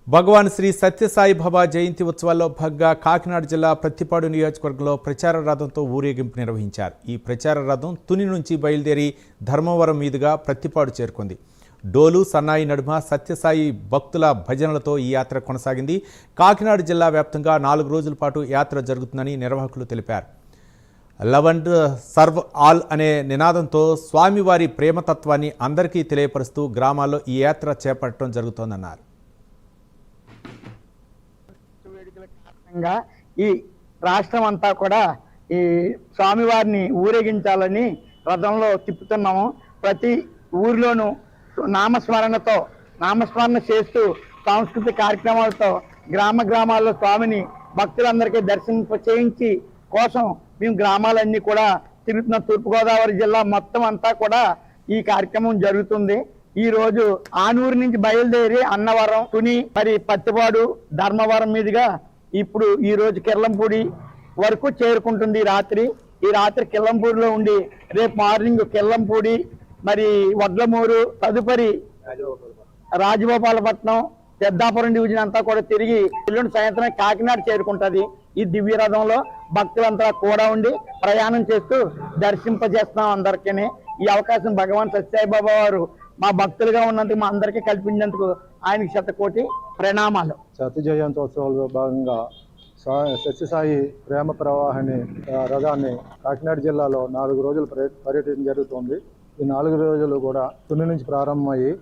భగవాన్ శ్రీ సత్యసాయి బాబా జయంతి ఉత్సవాల్లో భాగంగా కాకినాడ జిల్లా ప్రత్తిపాడు నియోజకవర్గంలో ప్రచార రథంతో ఊరేగింపు నిర్వహించారు. ఈ ప్రచార రథం తుని నుంచి బయలుదేరి ధర్మవరం మీదుగా ప్రత్తిపాడు చేరుకుంది. డోలు సన్నాయి నడుమ సత్యసాయి భక్తుల భజనలతో ఈ యాత్ర కొనసాగింది. కాకినాడ జిల్లా వ్యాప్తంగా 4 రోజుల పాటు యాత్ర జరుగుతుందని నిర్వాహకులు తెలిపారు. లవ్ అండ్ సర్వ్ ఆల్ అనే నినాదంతో స్వామివారి ప్రేమతత్వాన్ని అందరికీ తెలియపరుస్తూ గ్రామాల్లో ఈ యాత్ర చేపట్టడం జరుగుతోందన్నారు. ఈ రాష్ట్రం అంతా కూడా ఈ స్వామివారిని ఊరేగించాలని రథంలో తిప్పుతున్నాము. ప్రతి ఊరిలోనూ నామస్మరణ చేస్తూ సాంస్కృతిక కార్యక్రమాలతో గ్రామాల్లో స్వామిని భక్తులందరికీ దర్శనం చేయించి కోసం మేము గ్రామాలన్నీ కూడా తిరుగుతున్న తూర్పుగోదావరి జిల్లా మొత్తం అంతా కూడా ఈ కార్యక్రమం జరుగుతుంది. ఈ రోజు ఆనూరు నుంచి బయలుదేరి అన్నవరం, తుని, మరి పత్తిపాడు, ధర్మవరం మీదుగా ఇప్పుడు ఈ రోజు కిర్లంపూడి వరకు చేరుకుంటుంది. ఈ రాత్రి కిర్లంపూడిలో ఉండి రేపు మార్నింగ్ కిర్లంపూడి, మరి వడ్లమూరు, తదుపరి రాజగోపాలపట్నం, పెద్దాపురం డివిజన్ అంతా కూడా తిరిగి ఎల్లుండి సాయంత్రం కాకినాడ చేరుకుంటది. ఈ దివ్య రథంలో భక్తులంతా కూడా ఉండి ప్రయాణం చేస్తూ దర్శింపజేస్తున్నాం అందరికీ. ఈ అవకాశం భగవాన్ సత్యసాయి బాబా వారు మా భక్తులుగా ఉన్నందుకు మా అందరికీ కల్పించినందుకు ఆయనకి శతకోటి ప్రణామాలు. సత్య జయంతోత్సవాల్లో భాగంగా సత్యసాయి ప్రేమ ప్రవాహాన్ని రథాన్ని కాకినాడ జిల్లాలో 4 రోజులు పర్యటన జరుగుతుంది. ఈ 4 రోజులు కూడా తుని నుంచి ప్రారంభమయ్యి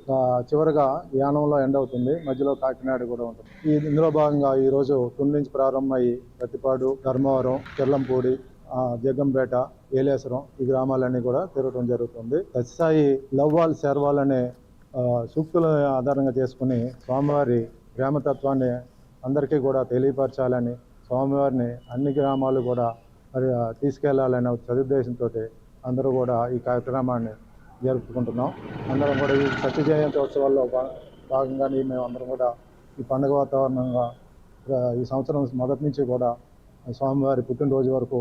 చివరిగా యానంలో ఎండ్ అవుతుంది. మధ్యలో కాకినాడ కూడా ఉంటుంది. ఇందులో భాగంగా ఈ రోజు తుని నుంచి ప్రారంభమయ్యి ప్రత్తిపాడు, ధర్మవరం, కిర్లంపూడి, జగ్గంపేట, ఏలేశ్వరం ఈ గ్రామాలన్నీ కూడా తిరగడం జరుగుతుంది. సత్యసాయి లవ్ ఆల్ శర్వాల్ అనే సూక్తుల ఆధారంగా చేసుకుని స్వామివారి ప్రేమతత్వాన్ని అందరికీ కూడా తెలియపరచాలని, స్వామివారిని అన్ని గ్రామాలు కూడా మరి తీసుకెళ్లాలనే సదుద్దేశంతో అందరూ కూడా ఈ కార్యక్రమాన్ని జరుపుకుంటున్నాం. అందరం కూడా ఈ సత్య జయంతి ఉత్సవాల్లో భాగంగానే మేము అందరం కూడా ఈ పండుగ వాతావరణంగా ఈ సంవత్సరం మొదటి నుంచి కూడా స్వామివారి పుట్టినరోజు వరకు